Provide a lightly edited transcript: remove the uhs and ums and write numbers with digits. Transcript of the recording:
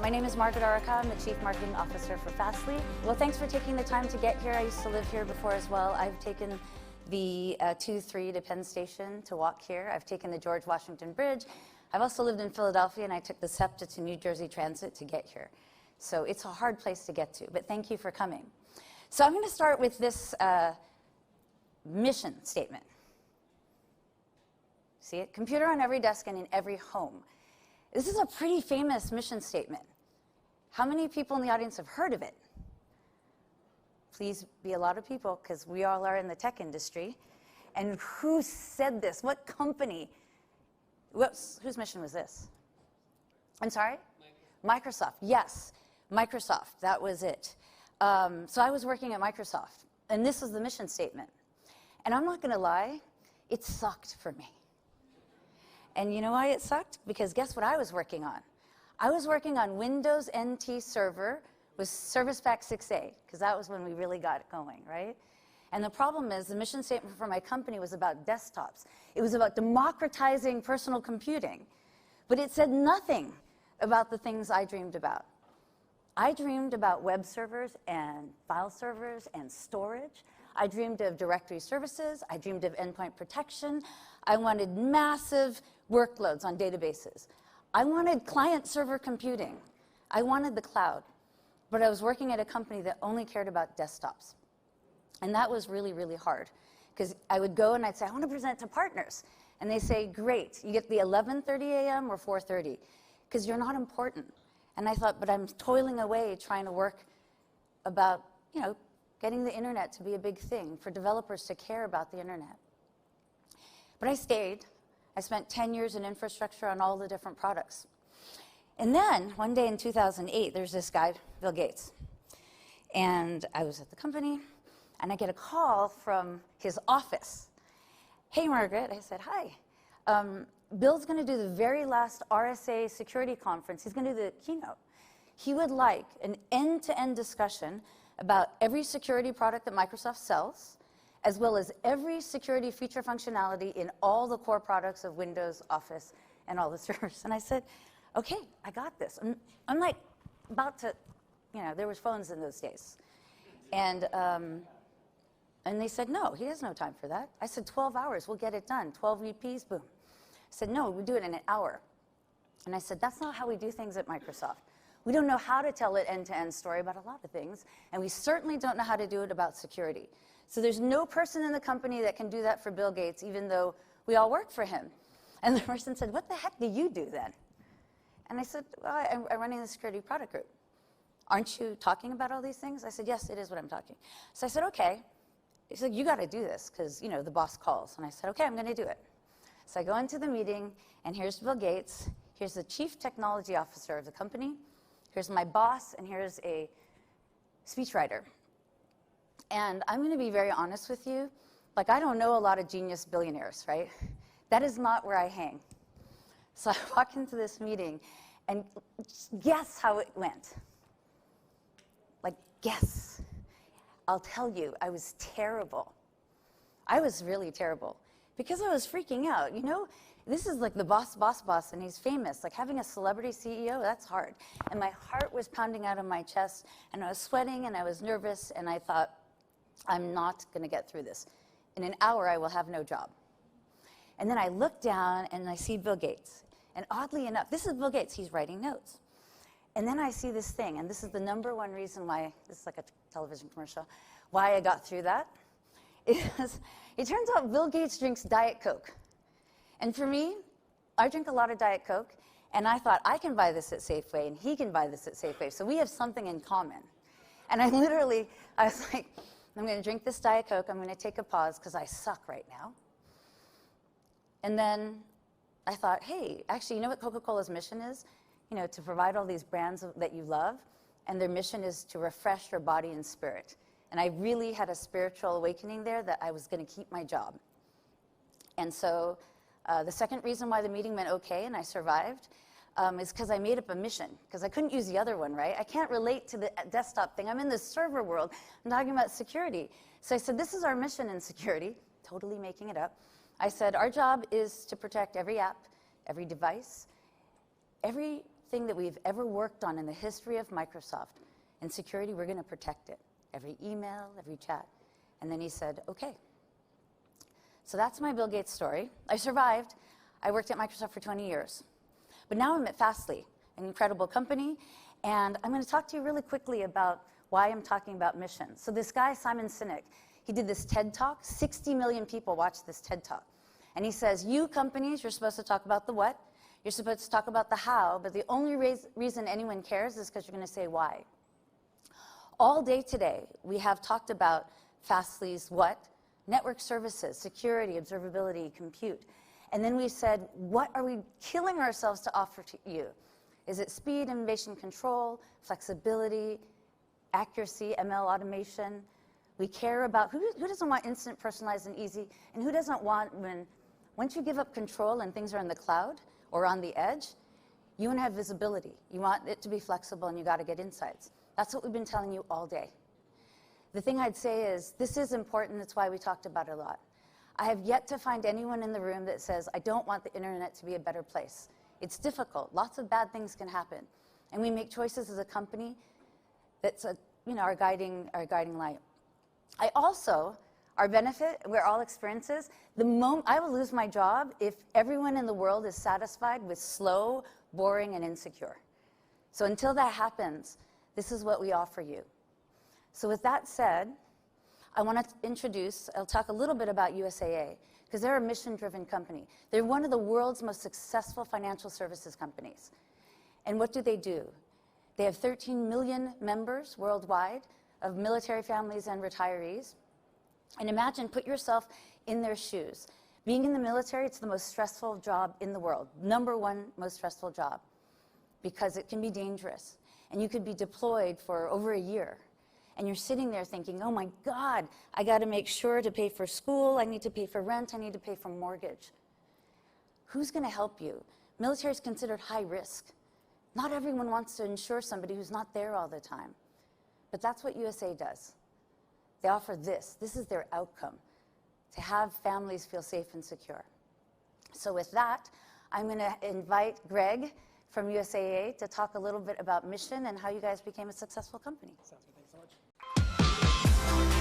My name is Margaret Arakawa. I'm the Chief Marketing Officer for Fastly. Well, thanks for taking the time to get here. I used to live here before as well. I've taken the 2-3 to Penn Station to walk here. I've taken the George Washington Bridge. I've also lived in Philadelphia, and I took the SEPTA to New Jersey Transit to get here. So it's a hard place to get to, but thank you for coming. So I'm going to start with this mission statement. See it? Computer on every desk and in every home. This is a pretty famous mission statement. How many people in the audience have heard of it? Please be a lot of people, because we all are in the tech industry. And who said this? What company? Whoops, whose mission was this? I'm sorry? Microsoft. Yes, Microsoft. That was it. So I was working at Microsoft, and this was the mission statement. And I'm not going to lie, it sucked for me. And you know why it sucked? Because guess what I was working on? I was working on Windows NT Server with Service Pack 6A, because that was when we really got it going, right? And the problem is the mission statement for my company was about desktops. It was about democratizing personal computing. But it said nothing about the things I dreamed about. I dreamed about web servers and file servers and storage. I dreamed of directory services. I dreamed of endpoint protection. I wanted massive workloads on databases. I wanted client-server computing. I wanted the cloud. But I was working at a company that only cared about desktops. And that was really, really hard. Because I would go and I'd say, I want to present to partners. And they say, great, you get the 11:30 a.m. or 4:30, because you're not important. And I thought, but I'm toiling away trying to work about, getting the internet to be a big thing, for developers to care about the internet. But I stayed. I spent 10 years in infrastructure on all the different products. And then, one day in 2008, there's this guy, Bill Gates. And I was at the company, and I get a call from his office. Hey, Margaret. I said, hi. Bill's going to do the very last RSA security conference. He's going to do the keynote. He would like an end-to-end discussion about every security product that Microsoft sells, as well as every security feature functionality in all the core products of Windows, Office, and all the servers. And I said, okay, I got this. I'm like about to, there was phones in those days. And they said, no, he has no time for that. I said, 12 hours, we'll get it done. 12 VPs, boom. I said, no, we do it in an hour. And I said, that's not how we do things at Microsoft. We don't know how to tell an end-to-end story about a lot of things, and we certainly don't know how to do it about security. So there's no person in the company that can do that for Bill Gates, even though we all work for him. And the person said, what the heck do you do then? And I said, well, I'm running the security product group. Aren't you talking about all these things? I said, yes, it is what I'm talking. So I said, okay. He said, you got to do this, because, the boss calls. And I said, okay, I'm going to do it. So I go into the meeting, and here's Bill Gates. Here's the chief technology officer of the company. Here's my boss, and here's a speechwriter. And I'm going to be very honest with you. Like, I don't know a lot of genius billionaires, right? That is not where I hang. So I walk into this meeting, and guess how it went. Like, guess. I'll tell you, I was terrible. I was really terrible. Because I was freaking out, This is like the boss, and he's famous. Like having a celebrity CEO, that's hard. And my heart was pounding out of my chest, and I was sweating, and I was nervous, and I thought, I'm not going to get through this. In an hour, I will have no job. And then I look down, and I see Bill Gates. And oddly enough, this is Bill Gates. He's writing notes. And then I see this thing, and this is the number one reason why, this is like a television commercial, why I got through that. It turns out Bill Gates drinks Diet Coke. And for me, I drink a lot of Diet Coke, and I thought, I can buy this at Safeway, and he can buy this at Safeway, so we have something in common. And I was like, I'm going to drink this Diet Coke, I'm going to take a pause, because I suck right now. And then I thought, hey, actually, you know what Coca-Cola's mission is? To provide all these brands that you love, and their mission is to refresh your body and spirit. And I really had a spiritual awakening there that I was going to keep my job. And so the second reason why the meeting went okay and I survived is because I made up a mission, because I couldn't use the other one, right? I can't relate to the desktop thing. I'm in the server world. I'm talking about security. So I said, this is our mission in security, totally making it up. I said, our job is to protect every app, every device, every thing that we've ever worked on in the history of Microsoft in security, we're going to protect it. Every email, every chat. And then he said, okay. So that's my Bill Gates story. I survived. I worked at Microsoft for 20 years. But now I'm at Fastly, an incredible company. And I'm going to talk to you really quickly about why I'm talking about mission. So this guy, Simon Sinek, he did this TED Talk. 60 million people watched this TED Talk. And he says, you companies, you're supposed to talk about the what. You're supposed to talk about the how. But the only reason anyone cares is because you're going to say why. All day today, we have talked about Fastly's what? Network services, security, observability, compute. And then we said, what are we killing ourselves to offer to you? Is it speed, innovation, control, flexibility, accuracy, ML automation? We care about, who doesn't want instant, personalized, and easy? And who doesn't want once you give up control and things are in the cloud or on the edge, you want to have visibility. You want it to be flexible and you got to get insights. That's what we've been telling you all day. The thing I'd say is, this is important, that's why we talked about it a lot. I have yet to find anyone in the room that says, I don't want the internet to be a better place. It's difficult. Lots of bad things can happen. And we make choices as a company that's our guiding light. I also, our benefit, we're all experiences, the moment I will lose my job if everyone in the world is satisfied with slow, boring, and insecure. So until that happens, this is what we offer you. So with that said, I want to I'll talk a little bit about USAA, because they're a mission-driven company. They're one of the world's most successful financial services companies. And what do? They have 13 million members worldwide of military families and retirees. And imagine, put yourself in their shoes. Being in the military, it's the most stressful job in the world. #1 most stressful job, because it can be dangerous. And you could be deployed for over a year. And you're sitting there thinking, oh my God, I got to make sure to pay for school, I need to pay for rent, I need to pay for mortgage. Who's going to help you? Military is considered high risk. Not everyone wants to insure somebody who's not there all the time. But that's what USA does. They offer this. This is their outcome, to have families feel safe and secure. So with that, I'm going to invite Greg from USAA to talk a little bit about mission and how you guys became a successful company. Sounds good. Thanks so much.